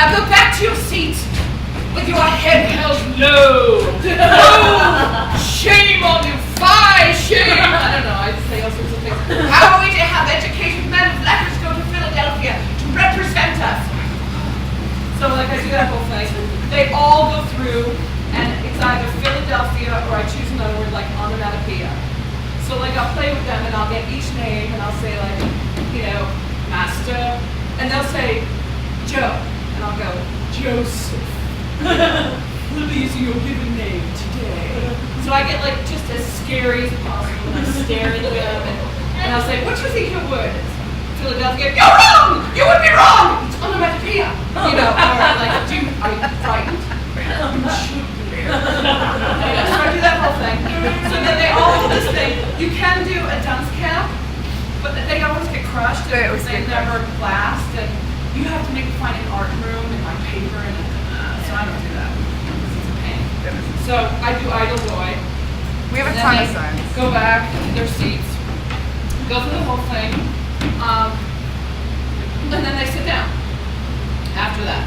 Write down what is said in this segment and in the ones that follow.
Now go back to your seat with your head held low. Oh, shame on you. Fie, shame. I don't know, I'd say all sorts of things. How are we to have educated men of letters go to Philadelphia to represent us? So like I do that whole thing. They all go through, and it's either Philadelphia or I choose another word like onomatopoeia. So like I'll play with them and I'll get each name and I'll say like, Master, and they'll say Joe, and I'll go, Joseph. We'll be using your given name today. So I get like just as scary as possible and I stare at them and I'll say, what do you think your word is? Philadelphia, you're wrong! You would be wrong! It's onomatopoeia. Or like, are you frightened? You should be. So I do that whole thing. So then they all do this thing. You can do a dunce cap, but they always get crushed and they never last. And you have to find an art room in my paper, and so I don't do that. It's a pain. So I do Idle Boy. We have a ton of signs. Go back to their seats, go through the whole thing, and then they sit down after that.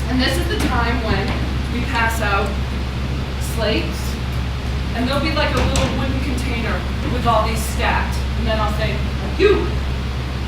And this is the time when we pass out slates, and there'll be like a little wooden container with all these stacked. And then I'll say, you,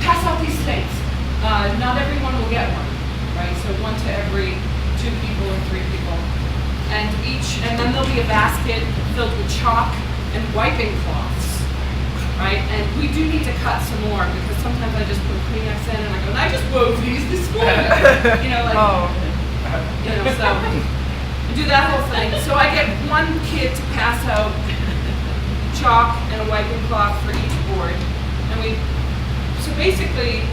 pass out these slates. Not everyone will get one, right? So one to every 2 people or 3 people. And then there'll be a basket filled with chalk and wiping cloths, right? And we do need to cut some more because sometimes I just put Kleenex in and I go, I just wove these this morning. So we do that whole thing. So I get one kid to pass out chalk and a wiping cloth for each board. And so basically,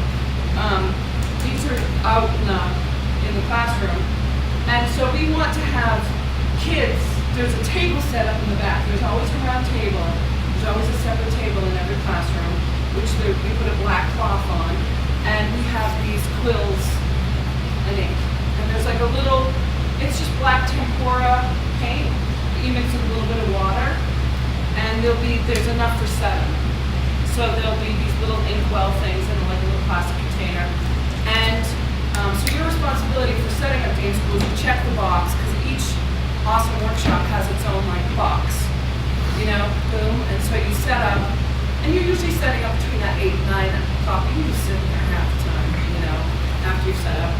these are out in the classroom. And so we want to have kids, there's a table set up in the back. There's always a round table. There's always a separate table in every classroom, which we put a black cloth on. And we have these quills and ink. And there's like a little, it's just black tempera paint. You mix with a little bit of water. And there's enough for 7. So there'll be these little inkwell things in like a little plastic container. And so your responsibility for setting up Dane School is to check the box, because each awesome workshop has its own like box. Boom. And so you set up, and you're usually setting up between that 8 and 9 o'clock. You can just sit there half the time, after you've set up.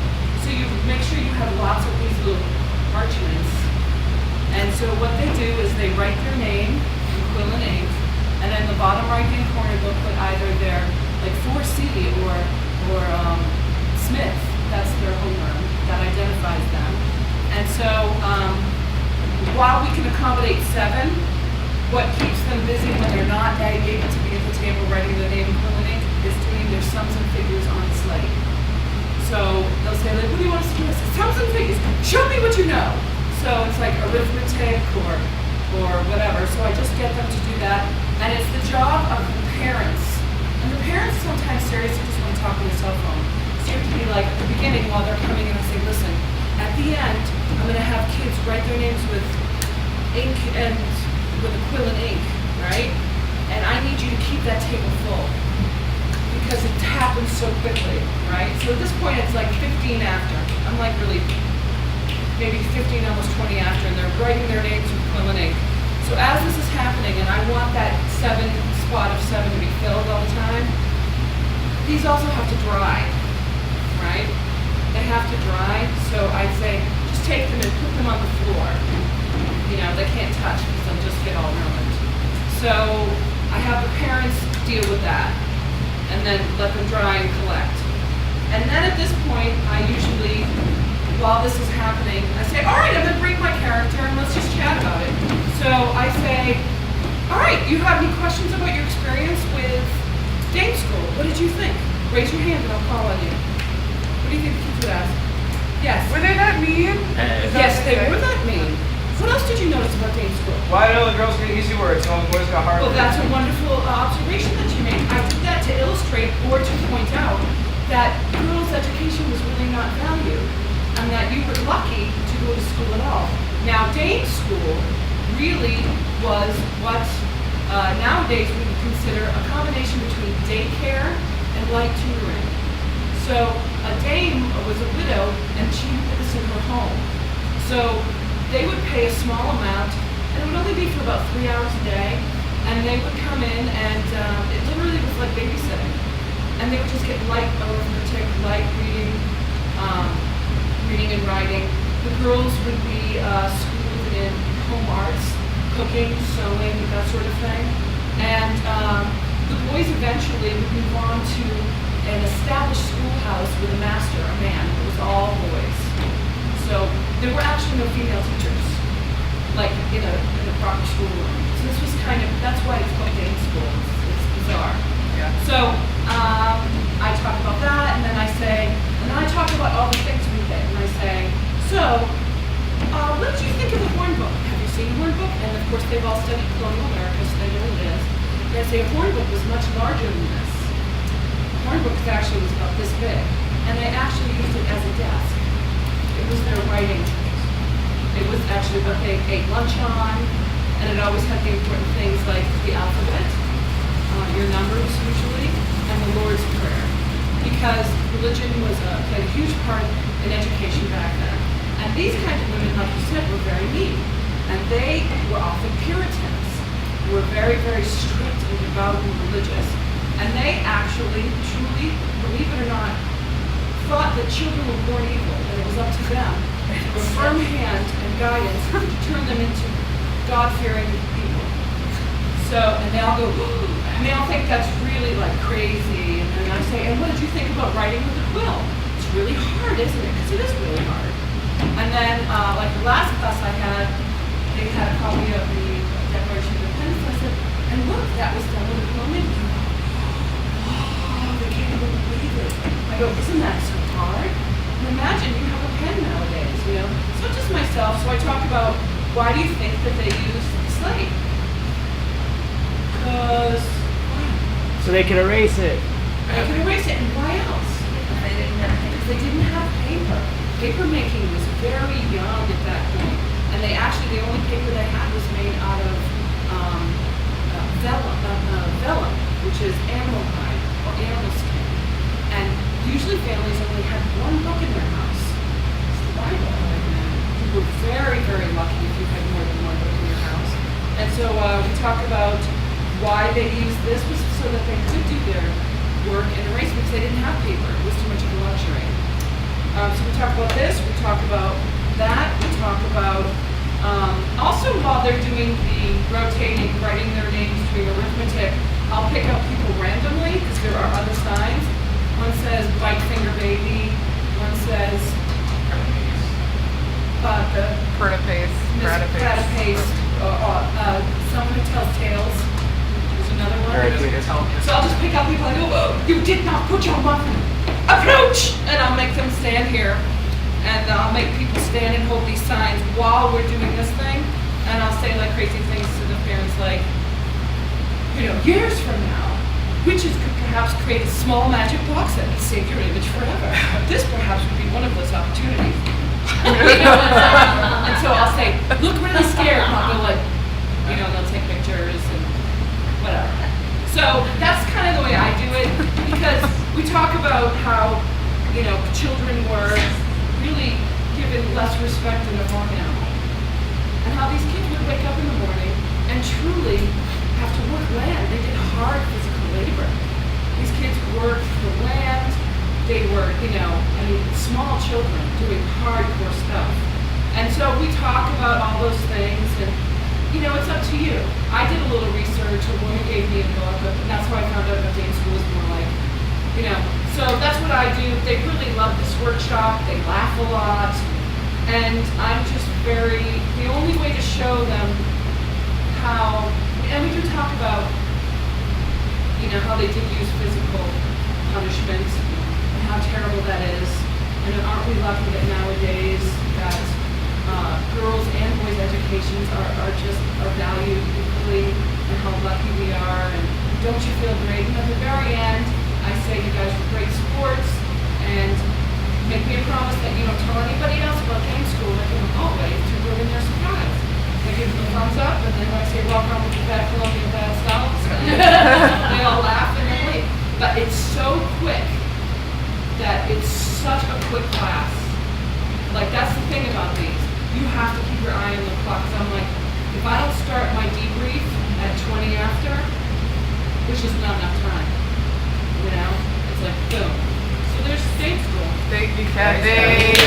So you make sure you have lots of these little parchments. And so what they do is they write their name in quill and ink, and then the bottom right-hand corner they'll put either their like 4C or Smith. That's their homeroom that identifies them. And so while we can accommodate 7, what keeps them busy when they're not able to be at the table writing their name in quill and ink is doing their sums and figures on a slate. So they'll say, like, what do you want us to do? I say, sums and figures. Show me what you know. So it's like arithmetic or whatever. So I just get them to do that. And it's the job of the parents. And the parents sometimes seriously just want to talk on the cell phone. So you have to be like, at the beginning while they're coming in, I say, listen, at the end, I'm going to have kids write their names with ink and with a quill and ink, right? And I need you to keep that table full because it happens so quickly, right? So at this point, it's like 15 after. I'm like really maybe 15, almost 20 after, and they're writing their names with quill and ink. So as this is happening, and I want that spot of 7 to be filled all the time, these also have to dry, right? They have to dry, so I'd say just take them and put them on the floor. They can't touch because they'll just get all ruined. So I have the parents deal with that, and then let them dry and collect. And then at this point, I usually, while this is happening, I say, all right, I'm going to bring my character and let's just chat about it. So I say, all right, you have any questions about your experience with Dane School? What did you think? Raise your hand and I'll call on you. What do you think the kids would ask? Yes. Were they that mean? Yes, they were that mean. What else did you notice about Dane School? Why do all the girls get easy words and all the boys got hard Well, words? that's a wonderful observation that you made. I did that to illustrate or to point out that girls' education was really not valued and that you were lucky to go to school at all. Now, Dane School really was what nowadays we would consider a combination between daycare and light tutoring. So a day dame was a widow, and she did this in her home. So they would pay a small amount, and it would only be for about 3 hours a day. And they would come in, and it literally was like babysitting. And they would just get light arithmetic, light reading, reading and writing. The girls would be schooled in home arts, cooking, sewing, that sort of thing. And the boys eventually would move on to an established schoolhouse with a master, a man. It was all boys. So there were actually no female teachers, like in a proper schoolroom. So this was kind of, that's why it's called day school. It's bizarre. Yeah. So I talk about that, and then I say, and then I talk about all the things we did, and I say, so what did you think of the Hornbook? Have you seen Hornbook? And of course they've all studied colonial America, so they know what it is. And I say, Hornbook was much larger than this. Hornbook actually was about this big, and they actually used it as a desk. It was their writing. It was actually what they ate lunch on, and it always had the important things like the alphabet, your numbers usually, and the Lord's Prayer, because religion played a huge part in education back then. And these kinds of women, like you said, were very neat, and they were often Puritans, were very, very strict and devout and religious, and they actually, truly, believe it or not, thought that children were born evil, and it was up to them, with a firm hand and guidance, to turn them into God-fearing people. So, and they all go, and they all think that's really like crazy. And then I say, and what did you think about writing with a quill? It's really hard, isn't it? Because it is really hard. And then, like the last class I had, they had a copy of the Declaration of Independence. I said, and look, that was done with a quill. And they go, oh, they can't even believe it. I go, isn't that so hard? And imagine you have a pen nowadays, you know? So just myself, so I talk about, why do you think that they use slate? Because So they can erase it. they can erase it, and why else? Because they didn't have paper. Paper making was very young at that point, and the only paper they had was made out of vellum, which is animal hide or animal skin. And usually families only had one book in their house. It's the Bible. You were very, very lucky if you had more than one book in your house. And so we talk about why they used this was so that they could do their work and erase because they didn't have paper. It was too much of a luxury. So we talk about this, we talk about that, we talk about also while they're doing the rotating, writing their names, doing arithmetic, I'll pick up people randomly because there are other signs. One says bite finger baby, one says Gratipace, someone who tells tales. There's another one. So I'll just pick up people and go, oh, you did not put your muffin. Approach! And I'll make them stand here. And I'll make people stand and hold these signs while we're doing this thing. And I'll say like crazy things to the parents like, you know, years from now, witches could perhaps create a small magic box that would save your image forever. This perhaps would be one of those opportunities. And so I'll say, look really scared, and I'll go like, you know, they'll take pictures and whatever. So that's kind of the way I do it, because we talk about how, you know, children were really given less respect than a farm animal. And how these kids would wake up in the morning and truly have to work land. They did hard physical labor. These kids worked for land. They were, you know, I mean, small children doing hardcore stuff. And so we talk about all those things, and, you know, it's up to you. I did a little research, a woman gave me a book, and that's how I found out what day school was more like. You know, so that's what I do. They really love this workshop. They laugh a lot. And I'm just the only way to show them how, and we do talk about, you know, how they did use physical punishment and how terrible that is. And aren't we lucky that nowadays that girls and boys' educations are valued equally, and how lucky we are, and don't you feel great? And at the very end, I say you guys were great sports, and make me a promise that you don't tell anybody else about game school. They go, oh, wait, to go in there surprised. They give them a thumbs up, and then I say, welcome with your bad colonial bad selves. They all laugh and they leave. But it's so quick that it's such a quick class. Like, that's the thing about these. You have to keep your eye on the clock. Cause I'm like, if I don't start my debrief at 20 after, there's just not enough time. You know? It's like, boom. So there's state school. Thank you, Kathy.